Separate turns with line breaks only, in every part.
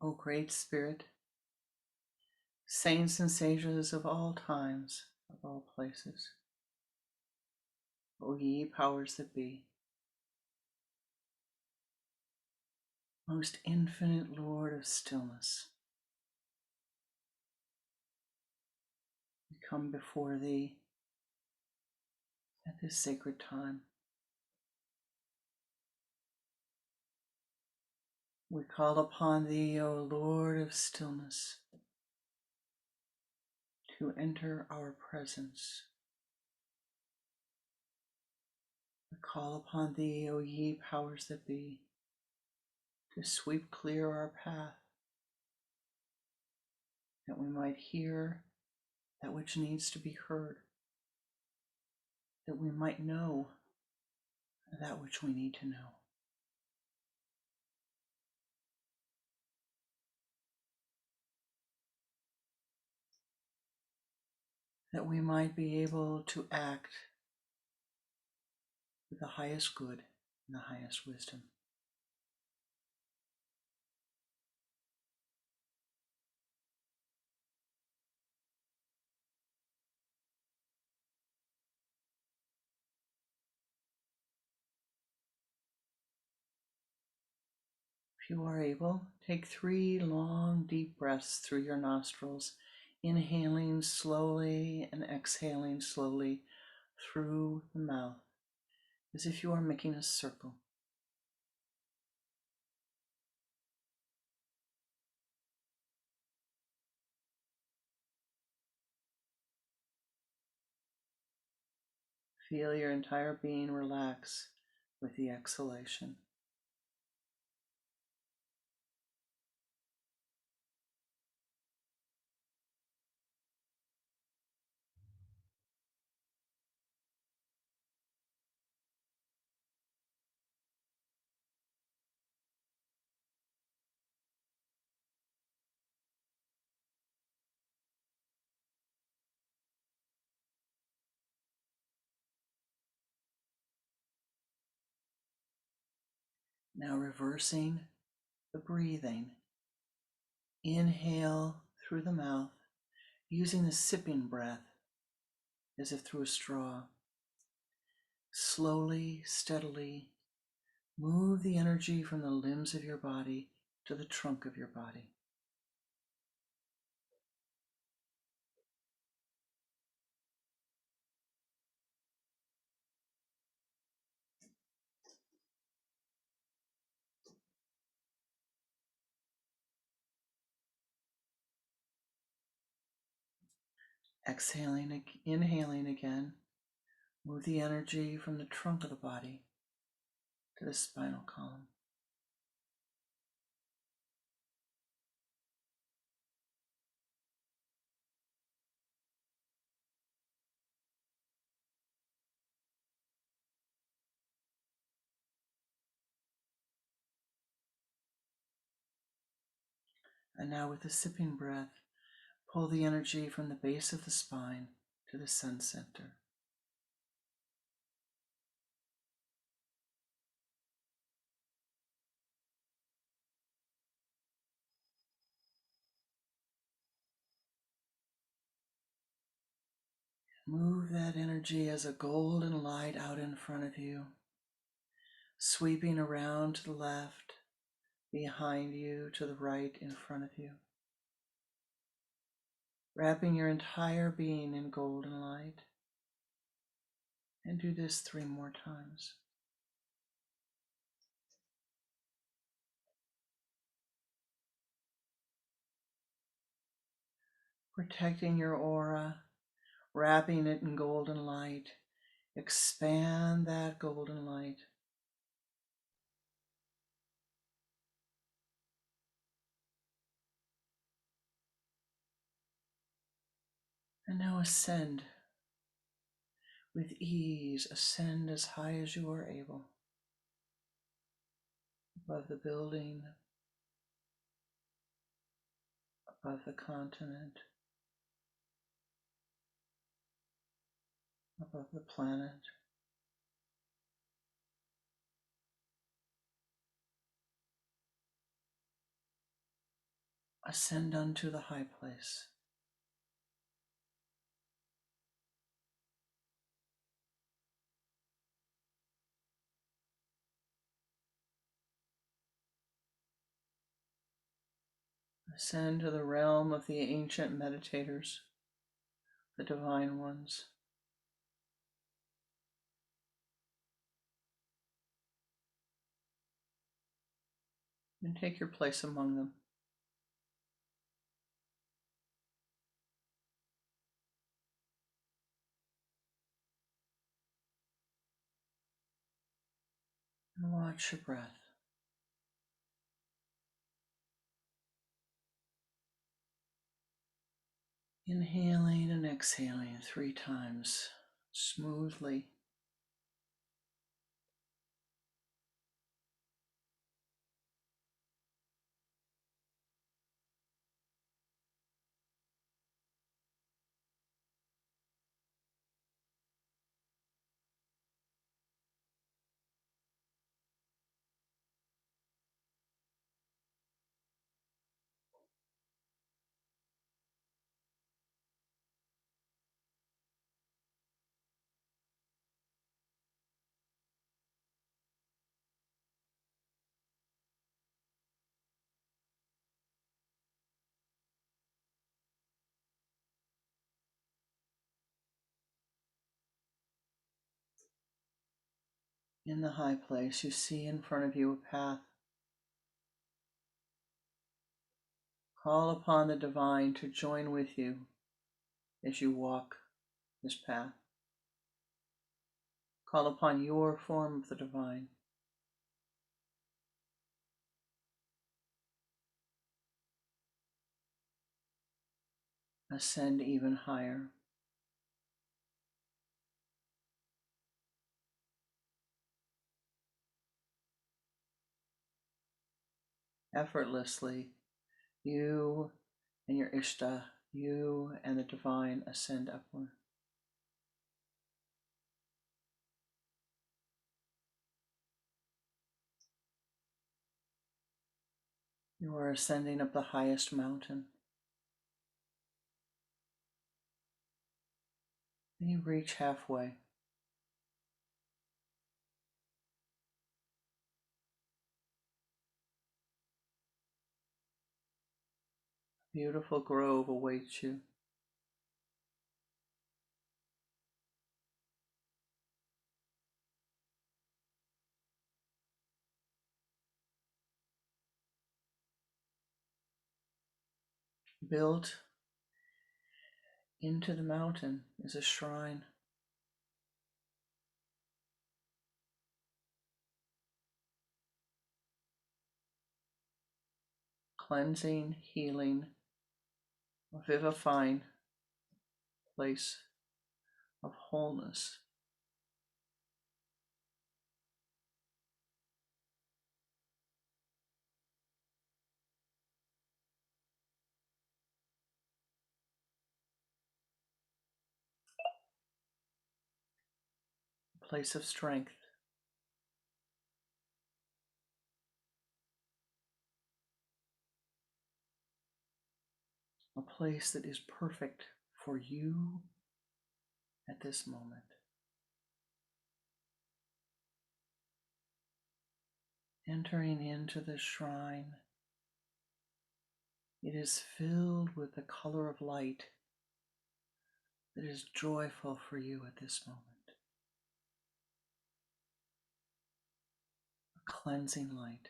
O Great Spirit, saints and sages of all times, of all places, O ye powers that be, most infinite Lord of stillness, we come before thee at this sacred time. We call upon thee, O Lord of stillness, to enter our presence. We call upon thee, O ye powers that be, to sweep clear our path, that we might hear that which needs to be heard, that we might know that which we need to know. That we might be able to act with the highest good and the highest wisdom. If you are able, take 3 long, deep breaths through your nostrils, inhaling slowly and exhaling slowly through the mouth, as if you are making a circle. Feel your entire being relax with the exhalation. Now reversing the breathing. Inhale through the mouth, using the sipping breath as if through a straw. Slowly, steadily, move the energy from the limbs of your body to the trunk of your body. Exhaling, inhaling again, move the energy from the trunk of the body to the spinal column. And now with the sipping breath, pull the energy from the base of the spine to the sun center. Move that energy as a golden light out in front of you, sweeping around to the left, behind you, to the right, in front of you, wrapping your entire being in golden light. And do this 3 more times. Protecting your aura, wrapping it in golden light. Expand that golden light. And now ascend. With ease, ascend as high as you are able. Above the building, above the continent, above the planet. Ascend unto the high place. Ascend to the realm of the ancient meditators, the divine ones. And take your place among them. And watch your breath. Inhaling and exhaling 3 times smoothly. In the high place, you see in front of you a path. Call upon the divine to join with you as you walk this path. Call upon your form of the divine. Ascend even higher. Effortlessly, you and your Ishta, you and the divine ascend upward. You are ascending up the highest mountain. And you reach halfway. A beautiful grove awaits you. Built into the mountain is a shrine. Cleansing, healing, vivifying place of wholeness. A place of strength. A place that is perfect for you at this moment. Entering into the shrine, it is filled with the color of light that is joyful for you at this moment. A cleansing light.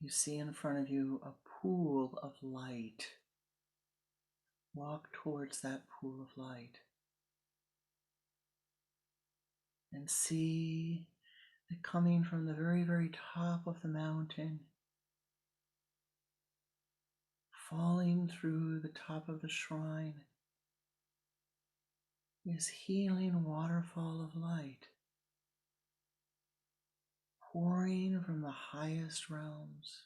You see in front of you a pool of light. Walk towards that pool of light and see that coming from the very, very top of the mountain, falling through the top of the shrine, is healing waterfall of light, pouring from the highest realms.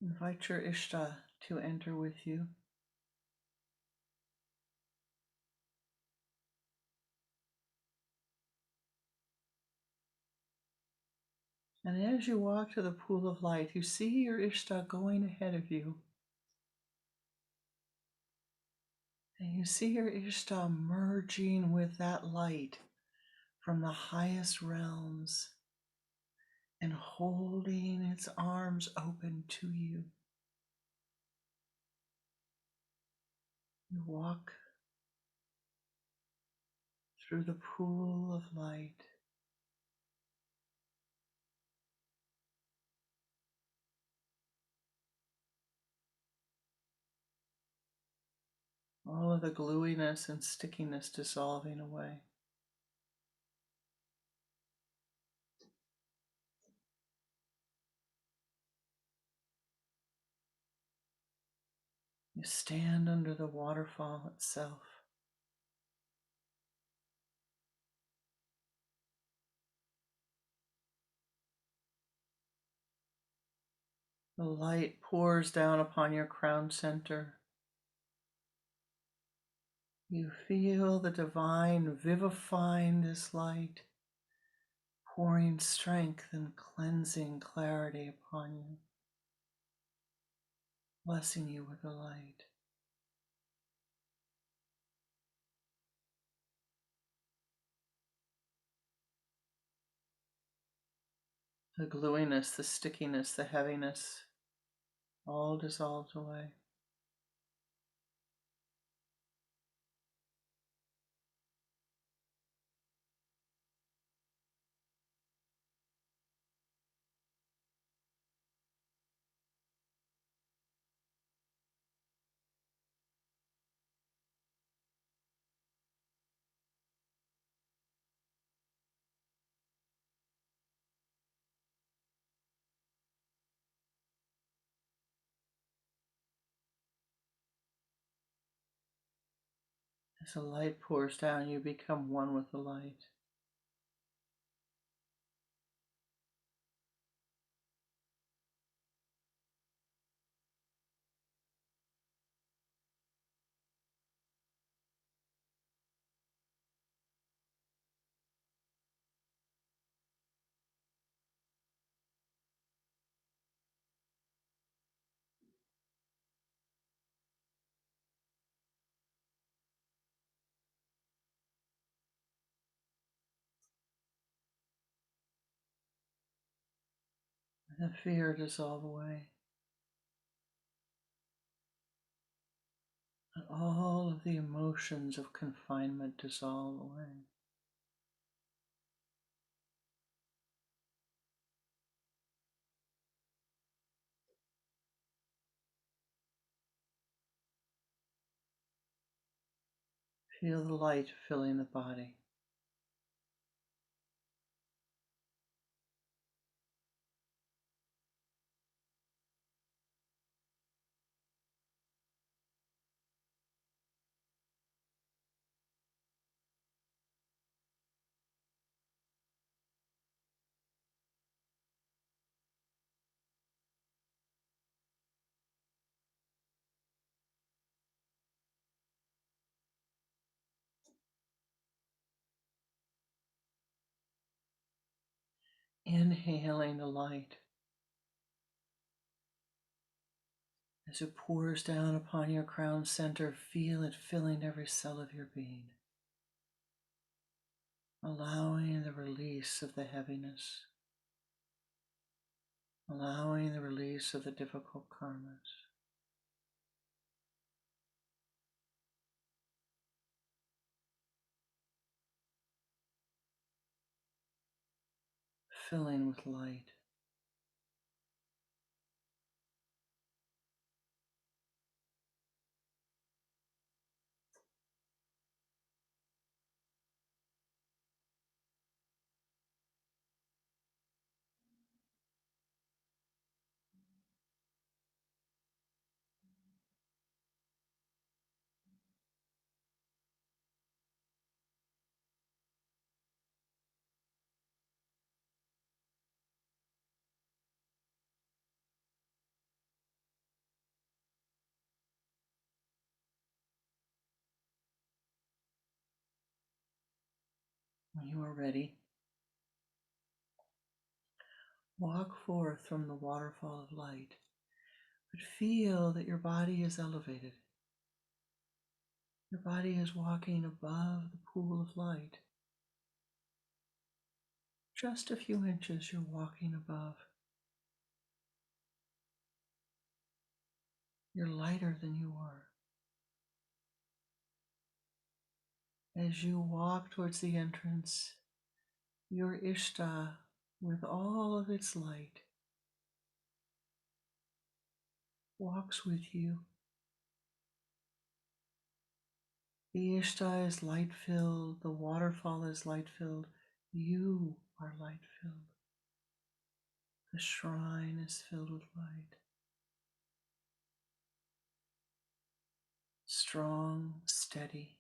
Invite your Ishta to enter with you. And as you walk to the pool of light, you see your Ishta going ahead of you. And you see your Ishta merging with that light from the highest realms and holding its arms open to you. You walk through the pool of light. All of the gluiness and stickiness dissolving away. You stand under the waterfall itself. The light pours down upon your crown center. You feel the divine vivifying this light, pouring strength and cleansing clarity upon you, blessing you with the light. The gluiness, the stickiness, the heaviness, all dissolves away. As the light pours down, you become one with the light. The fear dissolve away. And all of the emotions of confinement dissolve away. Feel the light filling the body. Inhaling the light as it pours down upon your crown center. Feel it filling every cell of your being, allowing the release of the heaviness, allowing the release of the difficult karmas, filling with light. When you are ready, walk forth from the waterfall of light, but feel that your body is elevated. Your body is walking above the pool of light. Just a few inches you're walking above. You're lighter than you are. As you walk towards the entrance, your Ishta, with all of its light, walks with you. The Ishta is light-filled, the waterfall is light-filled, you are light-filled. The shrine is filled with light. Strong, steady.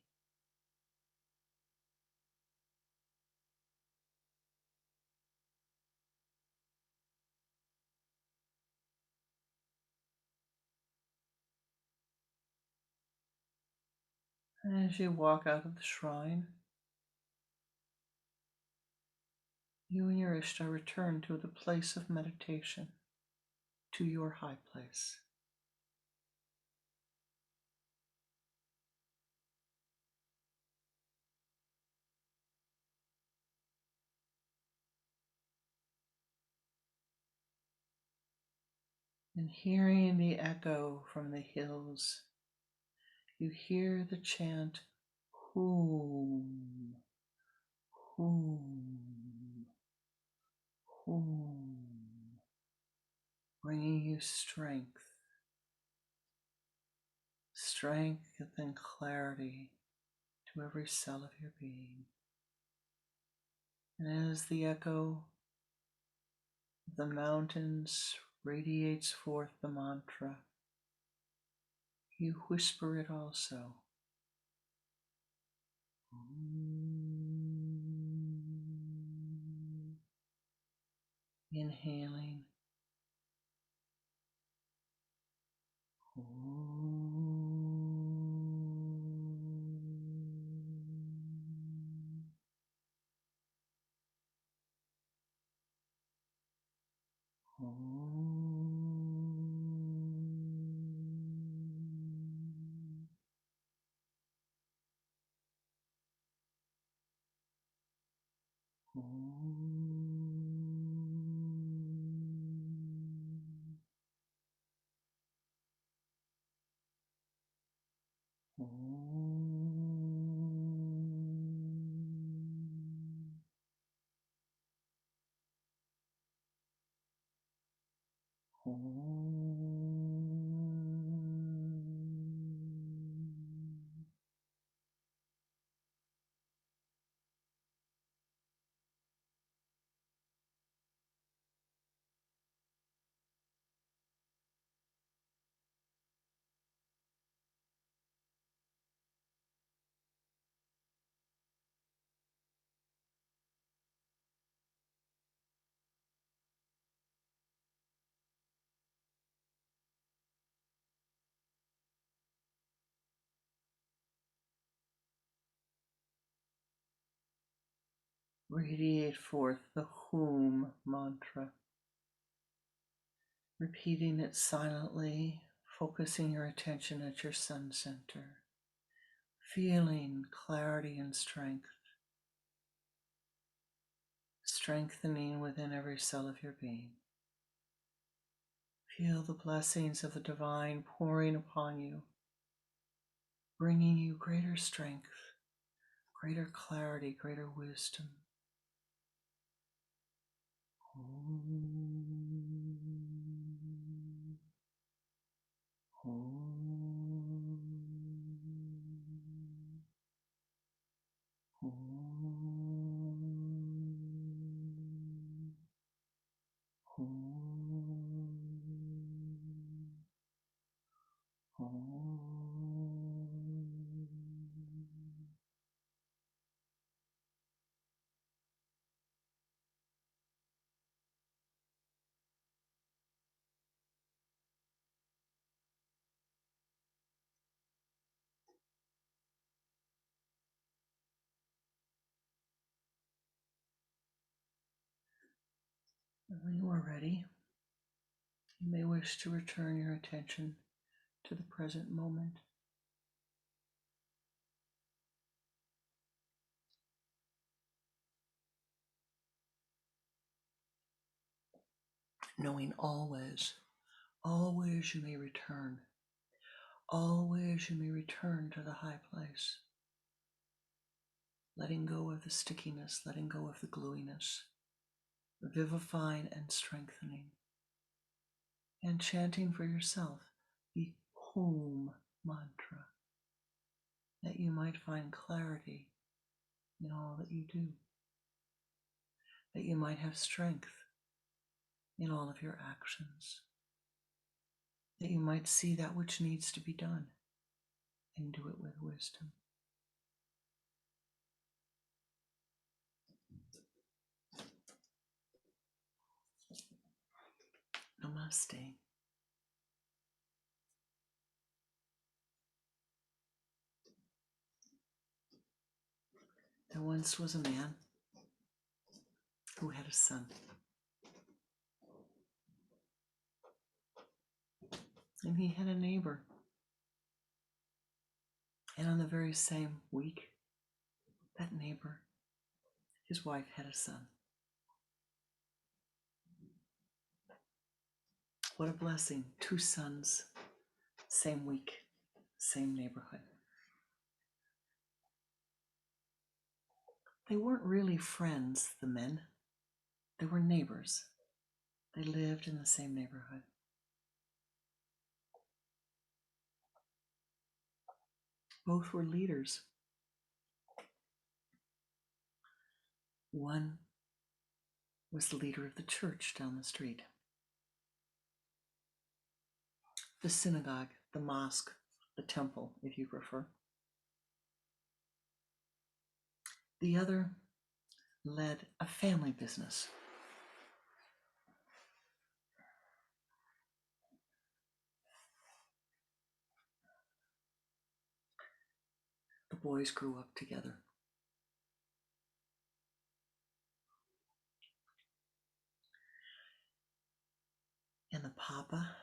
And as you walk out of the shrine, you and your Ishta return to the place of meditation, to your high place. And hearing the echo from the hills, you hear the chant, Hum, Hum, Hum, bringing you strength and clarity to every cell of your being. And as the echo of the mountains radiates forth the mantra, you whisper it also. Inhaling. Radiate forth the Hum mantra, repeating it silently, focusing your attention at your sun center, feeling clarity and strength, strengthening within every cell of your being. Feel the blessings of the divine pouring upon you, bringing you greater strength, greater clarity, greater wisdom. When you are ready, you may wish to return your attention to the present moment. Knowing always you may return. Always you may return to the high place. Letting go of the stickiness, letting go of the gluiness, vivifying and strengthening. And chanting for yourself the home mantra, that you might find clarity in all that you do, that you might have strength in all of your actions, that you might see that which needs to be done and do it with wisdom. Namaste. There once was a man who had a son. And he had a neighbor. And on the very same week, that neighbor, his wife, had a son. What a blessing. 2 sons, same week, same neighborhood. They weren't really friends, the men. They were neighbors. They lived in the same neighborhood. Both were leaders. One was the leader of the church down the street, the synagogue, the mosque, the temple, if you prefer. The other led a family business. The boys grew up together. And the papa,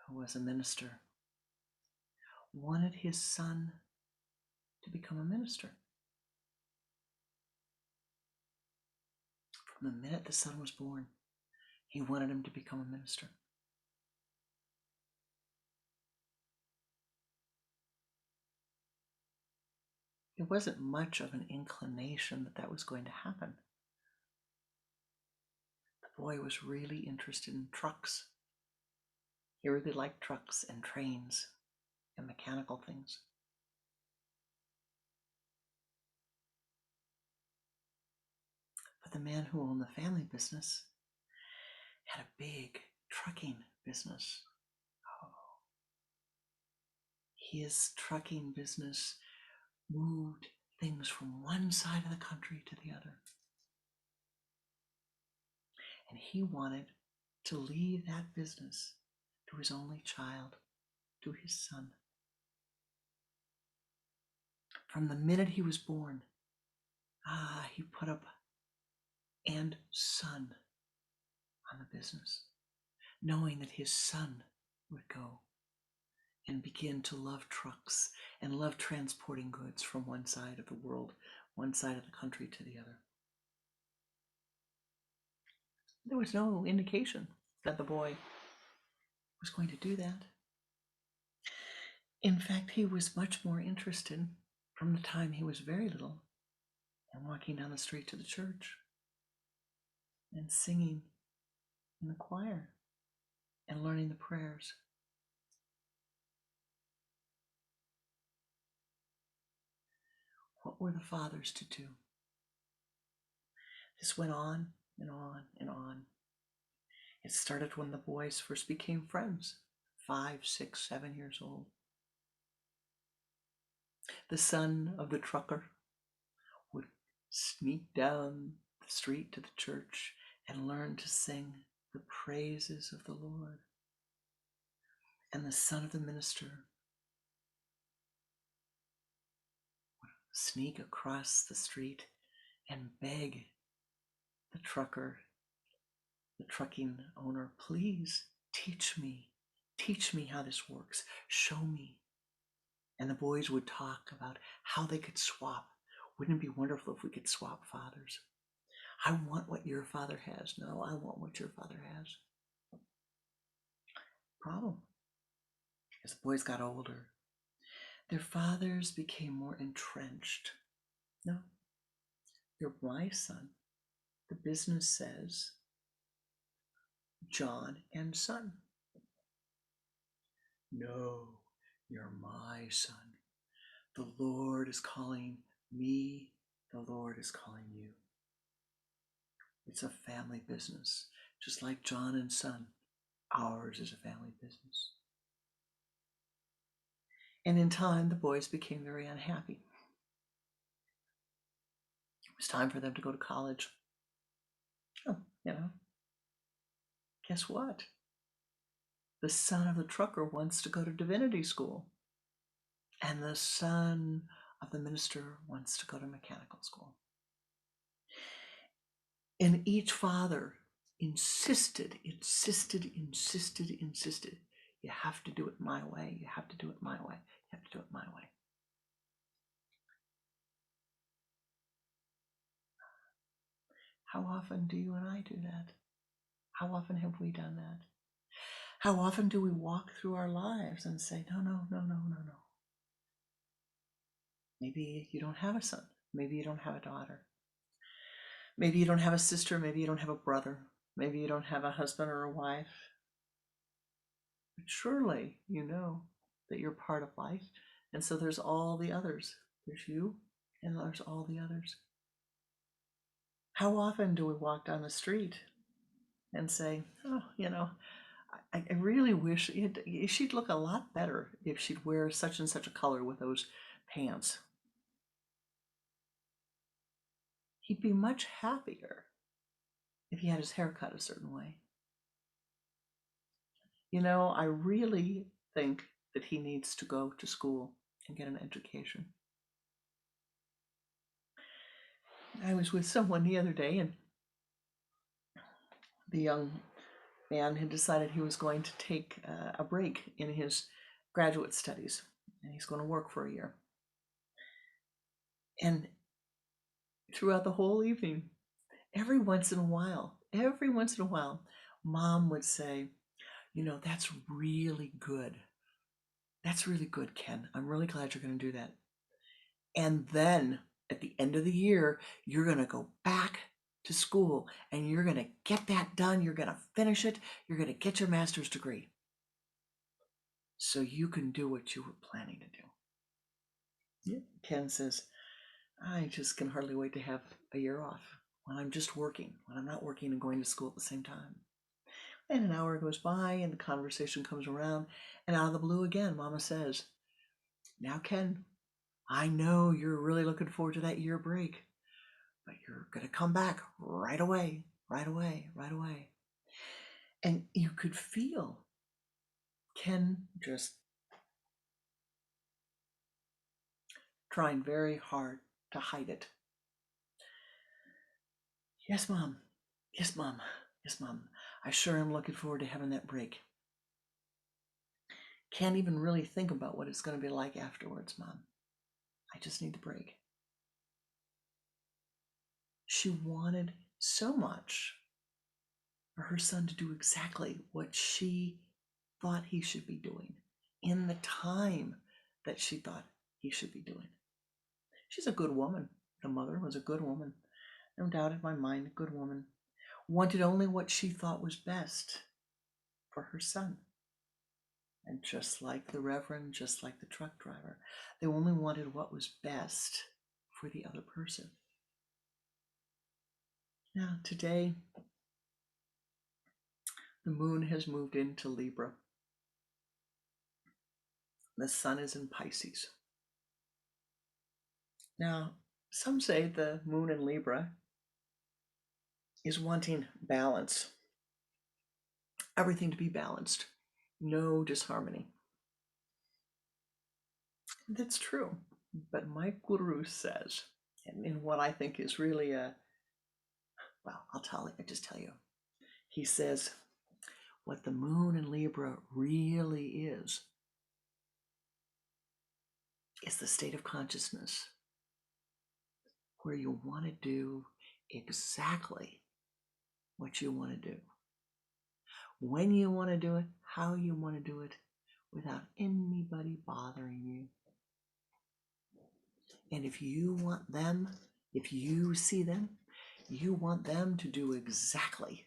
who was a minister, wanted his son to become a minister. From the minute the son was born, he wanted him to become a minister. It wasn't much of an inclination that that was going to happen. The boy was really interested in trucks. He really liked trucks and trains and mechanical things. But the man who owned the family business had a big trucking business. His trucking business moved things from one side of the country to the other. And he wanted to leave that business to his only child, to his son. From the minute he was born, he put up "and son" on the business, knowing that his son would go and begin to love trucks and love transporting goods from one side of the world, one side of the country to the other. There was no indication that the boy was going to do that. In fact, he was much more interested from the time he was very little in walking down the street to the church and singing in the choir and learning the prayers. What were the fathers to do? This went on and on and on. It started when the boys first became friends, 5, 6, 7 years old. The son of the trucker would sneak down the street to the church and learn to sing the praises of the Lord. And the son of the minister would sneak across the street and beg the trucker the trucking owner, please teach me how this works. Show me. And the boys would talk about how they could swap. Wouldn't it be wonderful if we could swap fathers? I want what your father has. No, I want what your father has. Problem. As the boys got older, their fathers became more entrenched. No, you're my son. The business says John and son. No, you're my son. The Lord is calling me. The Lord is calling you. It's a family business. Just like John and son, ours is a family business. And in time, the boys became very unhappy. It was time for them to go to college. Oh, guess what? The son of the trucker wants to go to divinity school. And the son of the minister wants to go to mechanical school. And each father insisted. You have to do it my way. You have to do it my way. You have to do it my way. How often do you and I do that? How often have we done that? How often do we walk through our lives and say, no. Maybe you don't have a son. Maybe you don't have a daughter. Maybe you don't have a sister. Maybe you don't have a brother. Maybe you don't have a husband or a wife. But surely you know that you're part of life. And so there's all the others. There's you and there's all the others. How often do we walk down the street and say, oh, I really wish she'd look a lot better if she'd wear such and such a color with those pants. He'd be much happier if he had his hair cut a certain way. I really think that he needs to go to school and get an education. I was with someone the other day, and the young man had decided he was going to take a break in his graduate studies, and he's going to work for a year. And throughout the whole evening, every once in a while, Mom would say, that's really good. That's really good, Ken. I'm really glad you're going to do that. And then at the end of the year, you're going to go back to school and you're going to get that done. You're going to finish it. You're going to get your master's degree so you can do what you were planning to do. Yeah. Ken says, I just can hardly wait to have a year off when I'm just working, when I'm not working and going to school at the same time. And an hour goes by and the conversation comes around, and out of the blue again, Mama says, now, Ken, I know you're really looking forward to that year break, but you're going to come back right away. And you could feel Ken just trying very hard to hide it. Yes, Mom. I sure am looking forward to having that break. Can't even really think about what it's going to be like afterwards, Mom. I just need the break. She wanted so much for her son to do exactly what she thought he should be doing in the time that she thought he should be doing. She's a good woman. The mother was a good woman. No doubt in my mind, a good woman. Wanted only what she thought was best for her son. And just like the Reverend, just like the truck driver, they only wanted what was best for the other person. Now, today, the moon has moved into Libra. The sun is in Pisces. Now, some say the moon in Libra is wanting balance. Everything to be balanced. No disharmony. That's true. But my guru says, and in what I think is really I'll just tell you. He says, what the moon in Libra really is the state of consciousness where you want to do exactly what you want to do, when you want to do it, how you want to do it, without anybody bothering you. And if you want them, if you see them, you want them to do exactly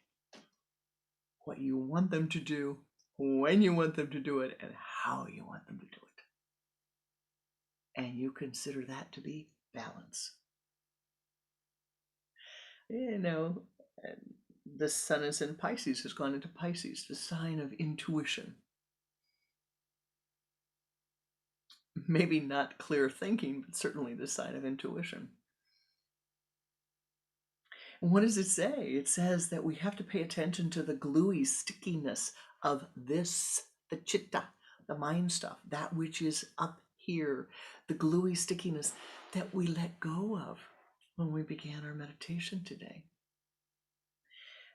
what you want them to do, when you want them to do it, and how you want them to do it. And you consider that to be balance. You know, the sun is in Pisces, has gone into Pisces, the sign of intuition. Maybe not clear thinking, but certainly the sign of intuition. And what does it say? It says that we have to pay attention to the gluey stickiness of this, the chitta, the mind stuff, that which is up here, the gluey stickiness that we let go of when we began our meditation today.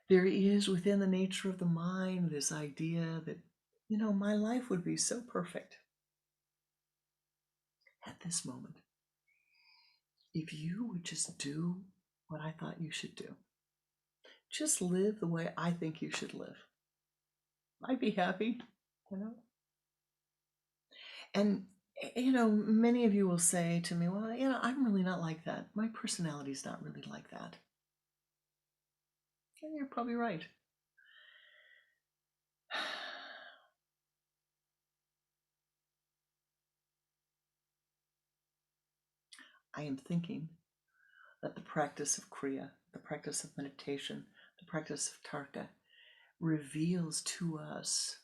There is within the nature of the mind this idea that, you know, my life would be so perfect at this moment if you would just do what I thought you should do. Just live the way I think you should live. I'd be happy, you know. And, you know, many of you will say to me, well, you know, I'm really not like that. My personality's not really like that. And you're probably right. I am thinking that the practice of Kriya, the practice of meditation, the practice of Tarka reveals to us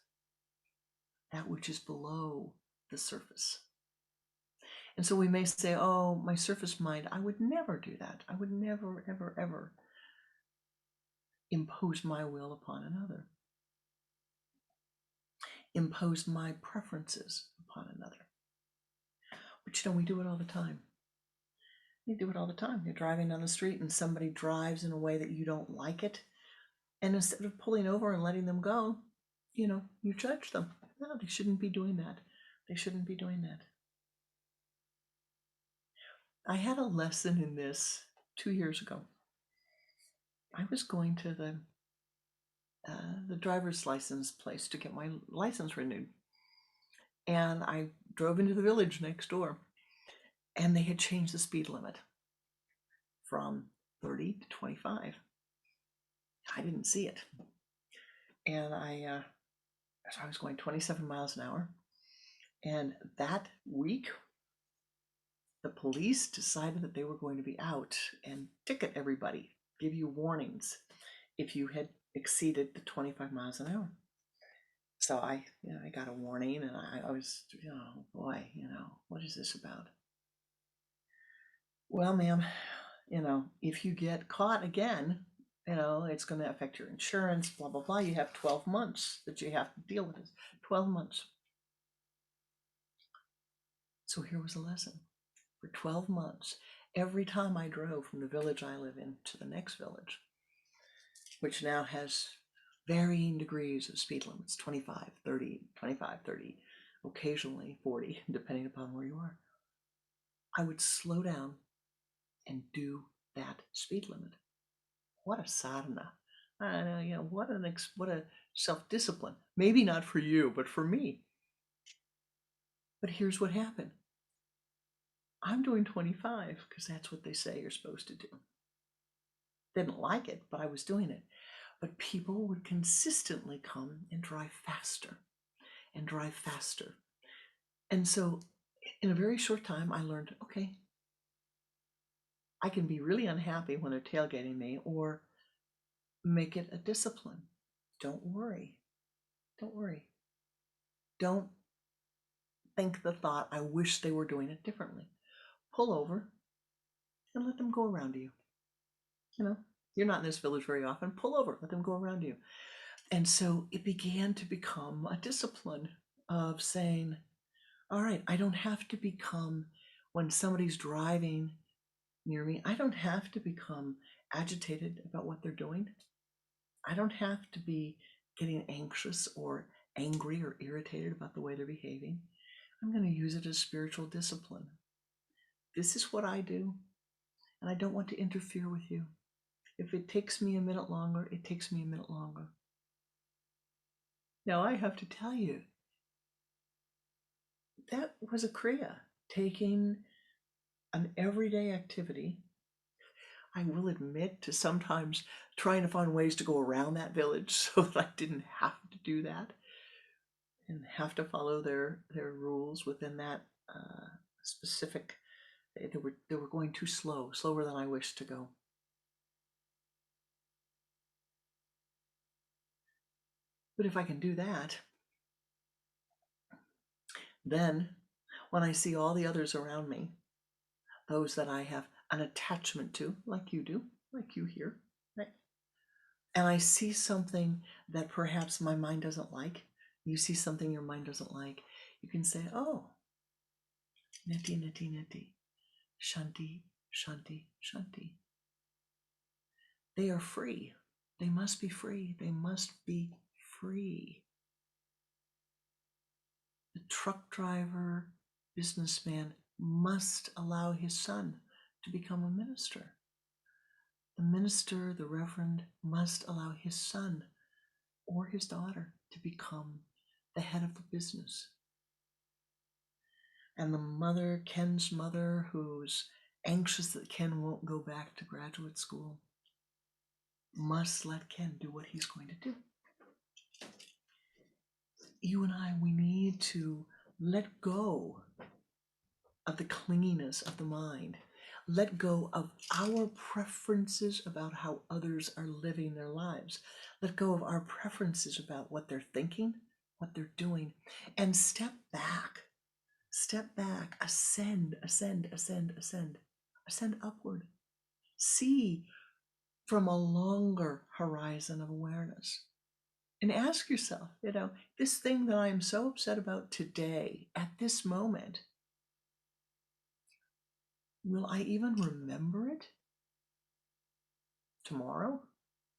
that which is below the surface. And so we may say, oh, my surface mind, I would never do that. I would never, ever, ever impose my will upon another, impose my preferences upon another. But you know, we do it all the time. You do it all the time. You're driving down the street and somebody drives in a way that you don't like it. And instead of pulling over and letting them go, you know, you judge them. No, they shouldn't be doing that. They shouldn't be doing that. I had a lesson in this 2 years ago. I was going to the driver's license place to get my license renewed. And I drove into the village next door, and they had changed the speed limit from 30 to 25. I didn't see it. And so I was going 27 miles an hour. And that week, the police decided that they were going to be out and ticket everybody, give you warnings if you had exceeded the 25 miles an hour. So I got a warning, and I was, boy, what is this about? Well, ma'am, if you get caught again, it's going to affect your insurance, blah, blah, blah. You have 12 months that you have to deal with this. 12 months. So here was a lesson. For 12 months, every time I drove from the village I live in to the next village, which now has varying degrees of speed limits, 25, 30, 25, 30, occasionally 40, depending upon where you are, I would slow down and do that speed limit. What a sadhana. I know, what a self-discipline. Maybe not for you, but for me. But here's what happened. I'm doing 25 because that's what they say you're supposed to do. Didn't like it, but I was doing it. But people would consistently come and drive faster and drive faster. And so in a very short time, I learned, okay, I can be really unhappy when they're tailgating me, or make it a discipline. Don't worry. Don't worry. Don't think the thought, I wish they were doing it differently. Pull over and let them go around you. You're not in this village very often. Pull over, let them go around you. And so it began to become a discipline of saying, all right, I don't have to become, when somebody's driving near me, I don't have to become agitated about what they're doing. I don't have to be getting anxious or angry or irritated about the way they're behaving. I'm going to use it as spiritual discipline. This is what I do, and I don't want to interfere with you. If it takes me a minute longer, it takes me a minute longer. Now, I have to tell you, that was a Kriya, taking an everyday activity. I will admit to sometimes trying to find ways to go around that village so that I didn't have to do that and have to follow their rules within that specific. They were going too slower than I wished to go. But if I can do that, then when I see all the others around me, those that I have an attachment to, like you do, like you here, right? And I see something that perhaps my mind doesn't like, you see something your mind doesn't like, you can say, oh, neti, neti, neti, shanti, shanti, shanti. They are free. They must be free. They must be free. The truck driver, businessman must allow his son to become a minister. The minister, the reverend, must allow his son or his daughter to become the head of the business. And the mother, Ken's mother, who's anxious that Ken won't go back to graduate school, must let Ken do what he's going to do. You and I, we need to let go of the clinginess of the mind, let go of our preferences about how others are living their lives, let go of our preferences about what they're thinking, what they're doing, and step back, ascend, ascend, ascend, ascend, ascend upward. See from a longer horizon of awareness. And ask yourself, this thing that I am so upset about today, at this moment, will I even remember it tomorrow,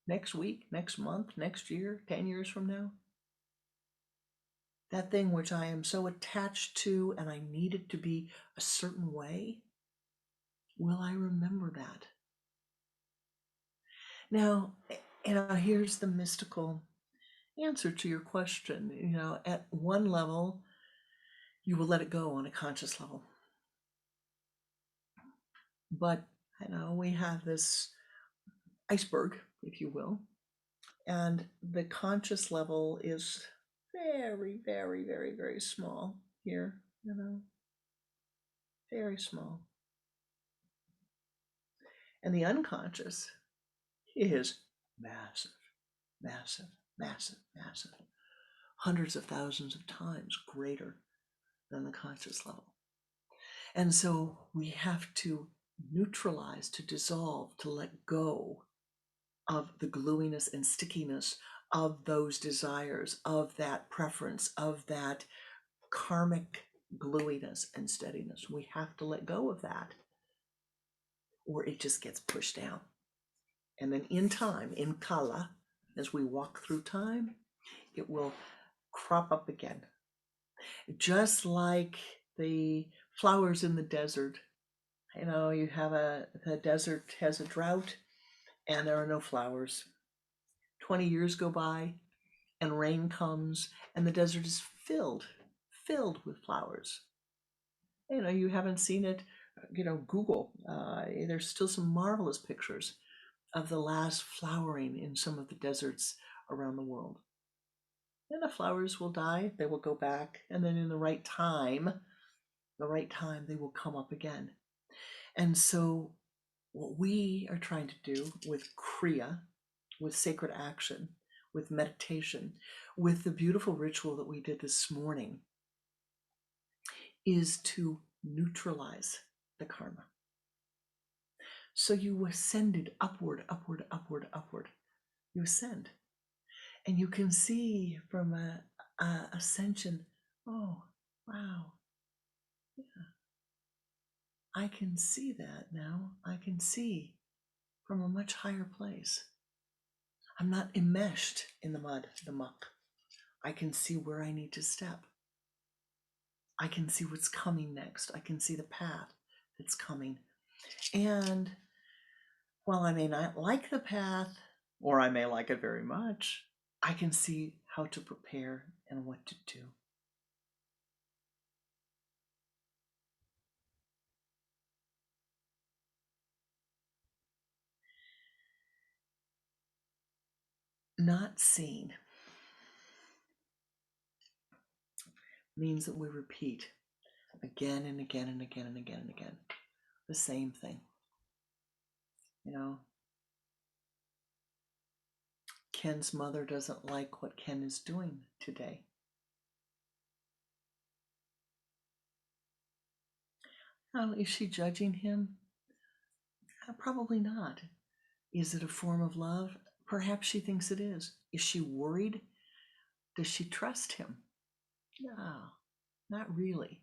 next week, next month, next year, 10 years from now? That thing which I am so attached to and I need it to be a certain way, will I remember that? Now, here's the mystical answer to your question. At one level, you will let it go on a conscious level. But we have this iceberg, if you will, and the conscious level is very, very, very, very small here, very small. And the unconscious is massive, massive, massive, massive, hundreds of thousands of times greater than the conscious level. And so we have to neutralize, to dissolve, to let go of the gluiness and stickiness of those desires, of that preference, of that karmic gluiness and steadiness. We have to let go of that, or it just gets pushed down. And then in time, in kala, as we walk through time, it will crop up again. Just like the flowers in the desert. You have the desert has a drought and there are no flowers. 20 years go by and rain comes and the desert is filled with flowers. You haven't seen it, Google. There's still some marvelous pictures of the last flowering in some of the deserts around the world. And the flowers will die, they will go back, and then in the right time, they will come up again. And so what we are trying to do with Kriya, with sacred action, with meditation, with the beautiful ritual that we did this morning, is to neutralize the karma. So you ascended upward, upward, upward, upward. You ascend. And you can see from a ascension, oh, wow. Yeah. I can see that now. I can see from a much higher place. I'm not enmeshed in the mud, the muck. I can see where I need to step. I can see what's coming next. I can see the path that's coming. And while I may not like the path, or I may like it very much, I can see how to prepare and what to do. Not seen means that we repeat again and again and again and again and again the same thing. You know, Ken's mother doesn't like what Ken is doing today. Now, is she judging him? Probably not. Is it a form of love? Perhaps she thinks it is. Is she worried? Does she trust him? No, not really.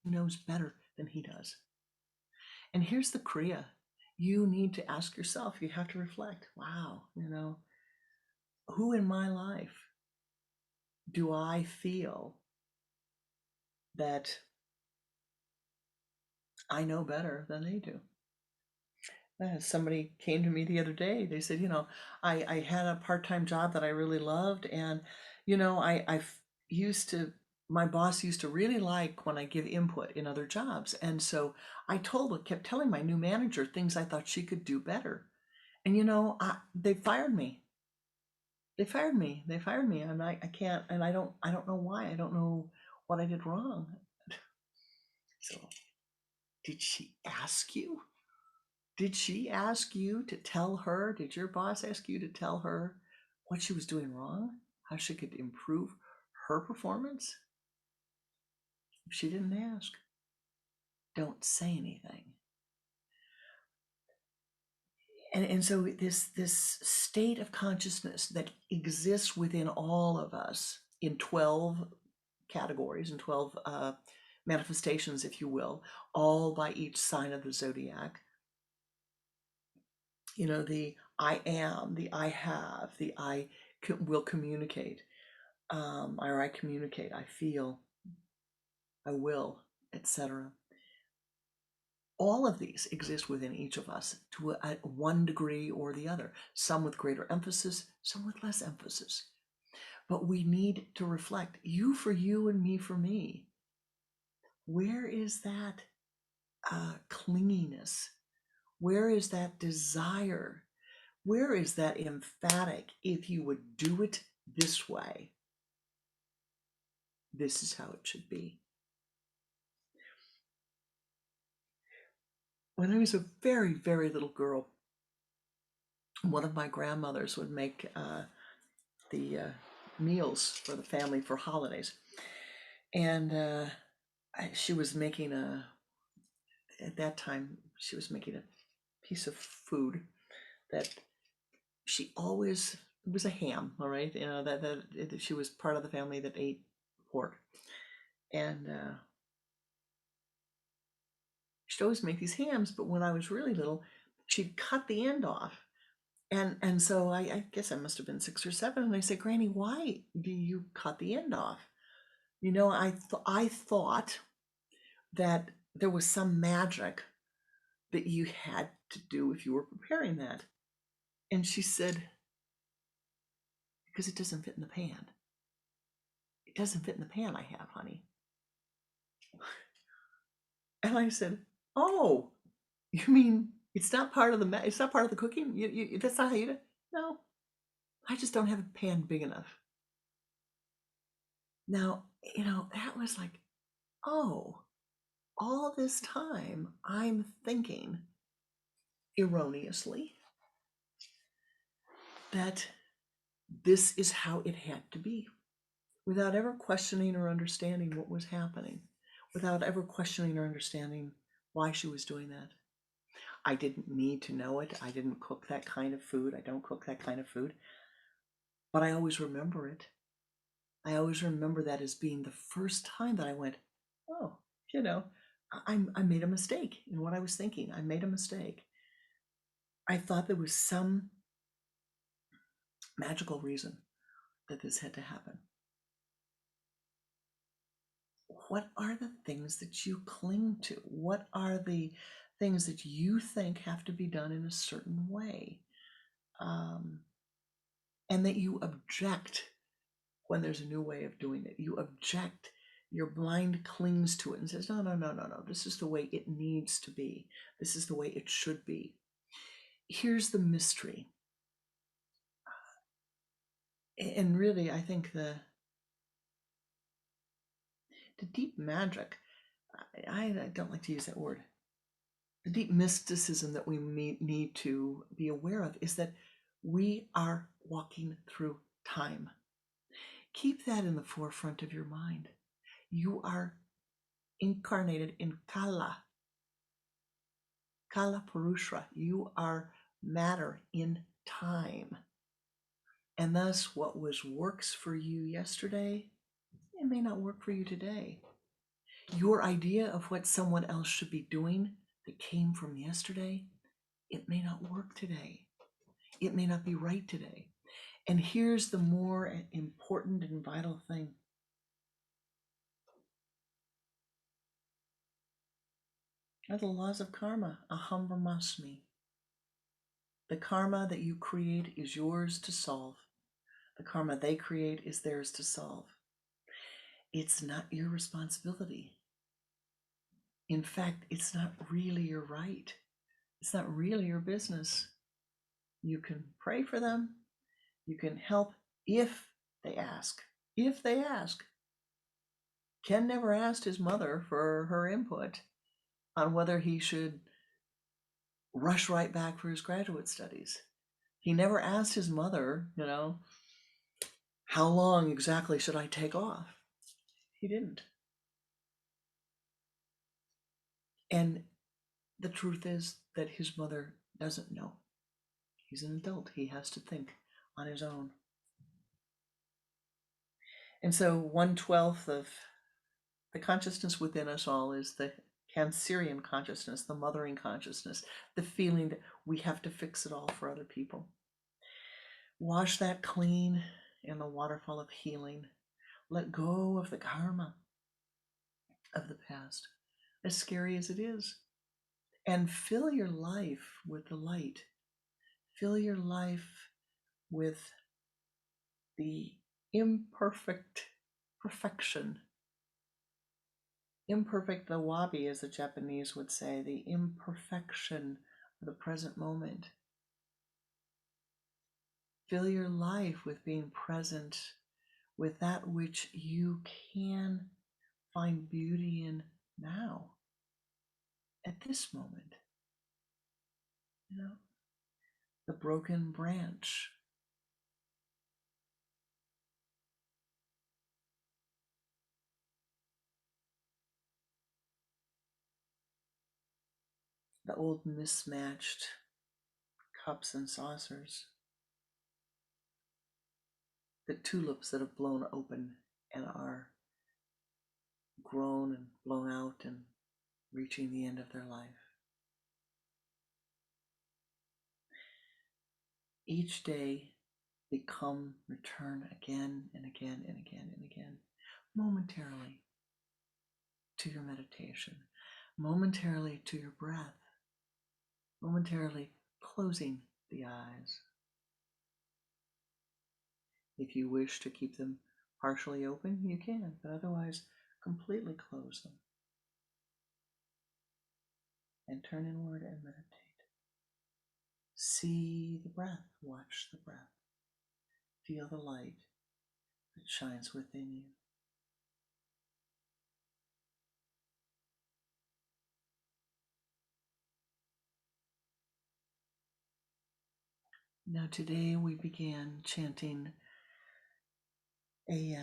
He knows better than he does. And here's the Kriya. You need to ask yourself, you have to reflect, wow, who in my life do I feel that I know better than they do? Somebody came to me the other day. They said, I had a part-time job that I really loved. And, I used to, my boss used to really like when I give input in other jobs. And so kept telling my new manager things I thought she could do better. And, they fired me. They fired me. And I can't, and I don't know why. I don't know what I did wrong. So did she ask you? Did she ask you to tell her? Did your boss ask you to tell her what she was doing wrong? How she could improve her performance? If she didn't ask, don't say anything. And so this state of consciousness that exists within all of us in 12 categories and 12 manifestations, if you will, all by each sign of the zodiac. The I am, the I have, the I will communicate, or I communicate, I feel, I will, etc. All of these exist within each of us to one degree or the other, some with greater emphasis, some with less emphasis. But we need to reflect, you for you and me for me. Where is that clinginess? Where is that desire? Where is that emphatic, if you would do it this way, this is how it should be? When I was a very, very little girl, one of my grandmothers would make the meals for the family for holidays. And she was making at that time, she was making a piece of food that she always, it was a ham, all right? That she was part of the family that ate pork. And she'd always make these hams, but when I was really little, she'd cut the end off. And so I guess I must have been 6 or 7. And I said, Granny, why do you cut the end off? I thought that there was some magic that you had to do if you were preparing that. And she said, because it doesn't fit in the pan. It doesn't fit in the pan I have, honey. And I said, oh, you mean it's not part of the cooking? That's not how you do it? No, I just don't have a pan big enough. Now, that was like, oh, all this time I'm thinking erroneously that this is how it had to be, without ever questioning or understanding what was happening, without ever questioning or understanding why she was doing that. I didn't need to know it. I didn't cook that kind of food. I don't cook that kind of food. But I always remember it. I always remember that as being the first time that I went, oh, I made a mistake in what I was thinking. I made a mistake. I thought there was some magical reason that this had to happen. What are the things that you cling to? What are the things that you think have to be done in a certain way? And that you object when there's a new way of doing it. You object, your mind clings to it and says, no, no, no, no, no. This is the way it needs to be. This is the way it should be. Here's the mystery. And really, I think the deep magic, I don't like to use that word. The deep mysticism that we need to be aware of is that we are walking through time. Keep that in the forefront of your mind. You are incarnated in Kala Purusha. You are matter in time. And thus, what works for you yesterday, it may not work for you today. Your idea of what someone else should be doing that came from yesterday, it may not work today. It may not be right today. And here's the more important and vital thing. Are the laws of karma, aham brahmasmi. The karma that you create is yours to solve. The karma they create is theirs to solve. It's not your responsibility. In fact, it's not really your right. It's not really your business. You can pray for them. You can help if they ask. If they ask. Ken never asked his mother for her input on whether he should rush right back for his graduate studies. He never asked his mother, how long exactly should I take off? He didn't. And the truth is that his mother doesn't know. He's an adult. He has to think on his own. And so 1/12 of the consciousness within us all is the Cancerian consciousness, the mothering consciousness, the feeling that we have to fix it all for other people. Wash that clean in the waterfall of healing. Let go of the karma of the past, as scary as it is, and fill your life with the light. Fill your life with the imperfect perfection. Imperfect, the wabi, as the Japanese would say, the imperfection of the present moment. Fill your life with being present with that which you can find beauty in now, at this moment. The broken branch. The old mismatched cups and saucers. The tulips that have blown open and are grown and blown out and reaching the end of their life. Each day, return again and again and again and again, momentarily to your meditation, momentarily to your breath, momentarily closing the eyes. If you wish to keep them partially open, you can, but otherwise completely close them. And turn inward and meditate. See the breath, watch the breath. Feel the light that shines within you. Now today we began chanting a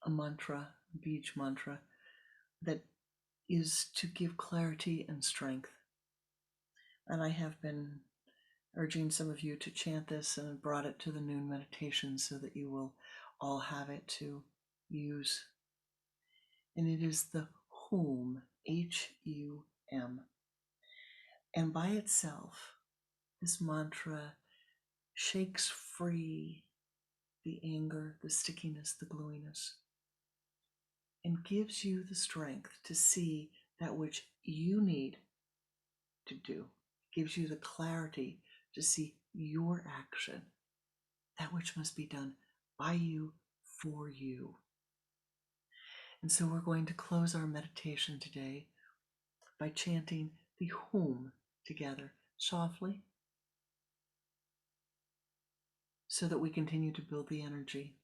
mantra, beach mantra, that is to give clarity and strength. And I have been urging some of you to chant this and brought it to the noon meditation so that you will all have it to use. And it is the HUM, H-U-M. And by itself, This mantra shakes free the anger, the stickiness, the gluiness, and gives you the strength to see that which you need to do. It gives you the clarity to see your action, that which must be done by you, for you. And so we're going to close our meditation today by chanting the Hum together, softly, so that we continue to build the energy.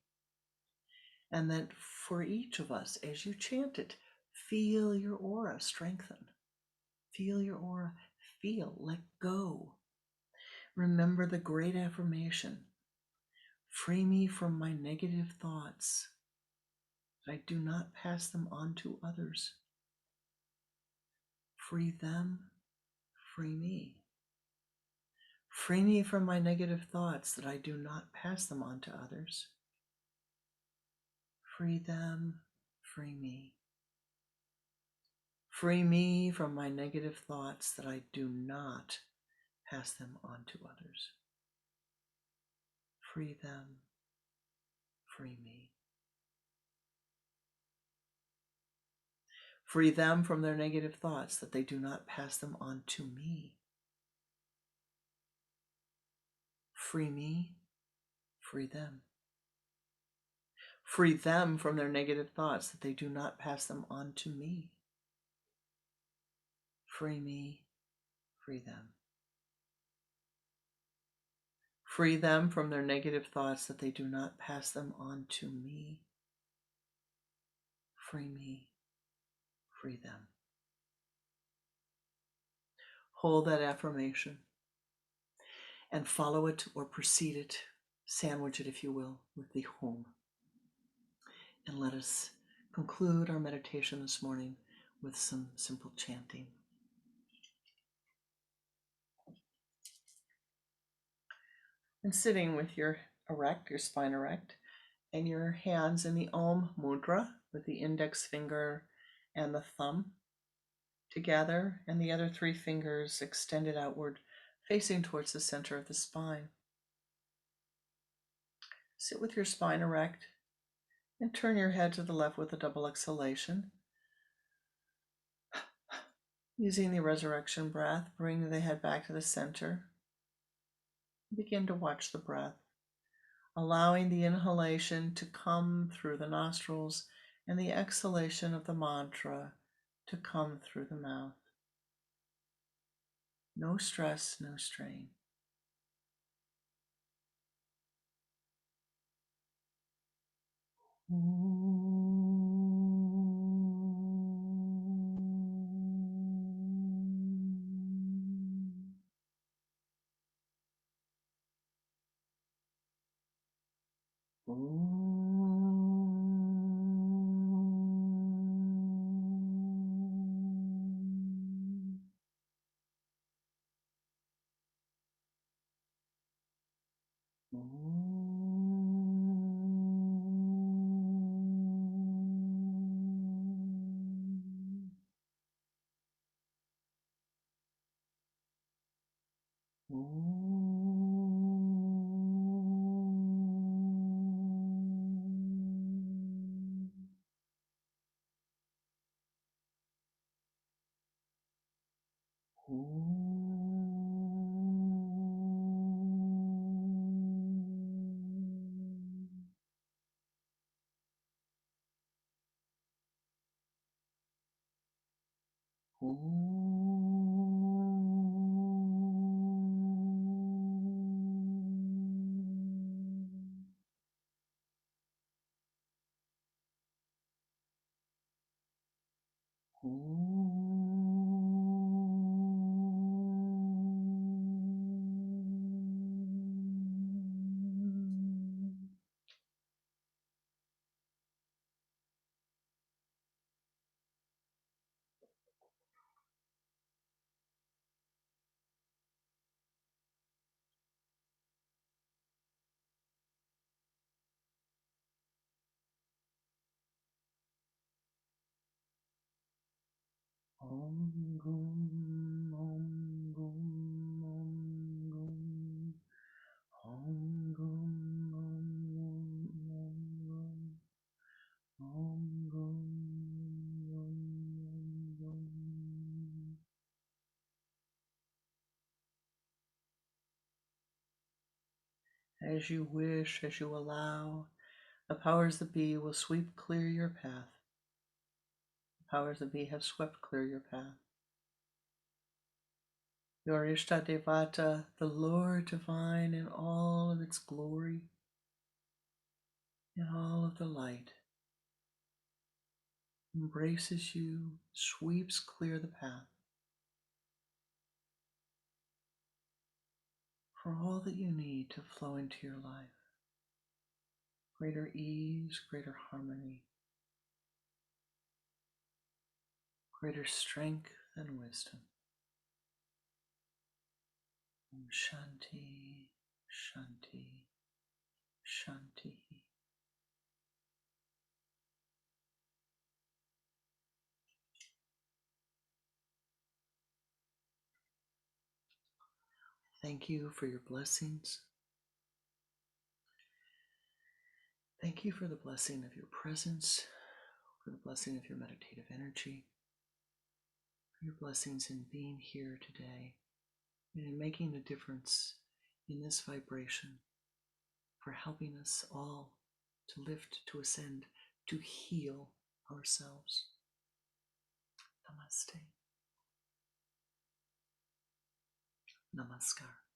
And that for each of us, as you chant it, feel your aura strengthen. Feel your aura. Feel, let go. Remember the great affirmation: free me from my negative thoughts, that I do not pass them on to others. Free them, free me. Free me from my negative thoughts, that I do not pass them on to others. Free them, free me. Free me from my negative thoughts, that I do not pass them on to others. Free them, free me. Free them from their negative thoughts, that they do not pass them on to me. Free me, free them. Free them from their negative thoughts, that they do not pass them on to me. Free me, free them. Free them from their negative thoughts, that they do not pass them on to me. Free me, free them. Hold that affirmation and follow it or precede it, sandwich it, if you will, with the Hum. And let us conclude our meditation this morning with some simple chanting. And sitting with your spine erect, and your hands in the Om Mudra with the index finger and the thumb together, and the other three fingers extended outward, facing towards the center of the spine. Sit with your spine erect and turn your head to the left with a double exhalation. Using the resurrection breath, bring the head back to the center. Begin to watch the breath, allowing the inhalation to come through the nostrils and the exhalation of the mantra to come through the mouth. No stress, no strain. Om Gum, Om Gum, Om As you wish, as you allow, the powers that be will sweep clear your path. The powers that be have swept clear your path. Your Ishta Devata, the Lord divine in all of its glory, in all of the light, embraces you, sweeps clear the path for all that you need to flow into your life. Greater ease, greater harmony, greater strength and wisdom. Shanti, Shanti, Shanti. Thank you for your blessings. Thank you for the blessing of your presence, for the blessing of your meditative energy, for your blessings in being here today and in making a difference in this vibration, for helping us all to lift, to ascend, to heal ourselves. Namaste. Namaskar.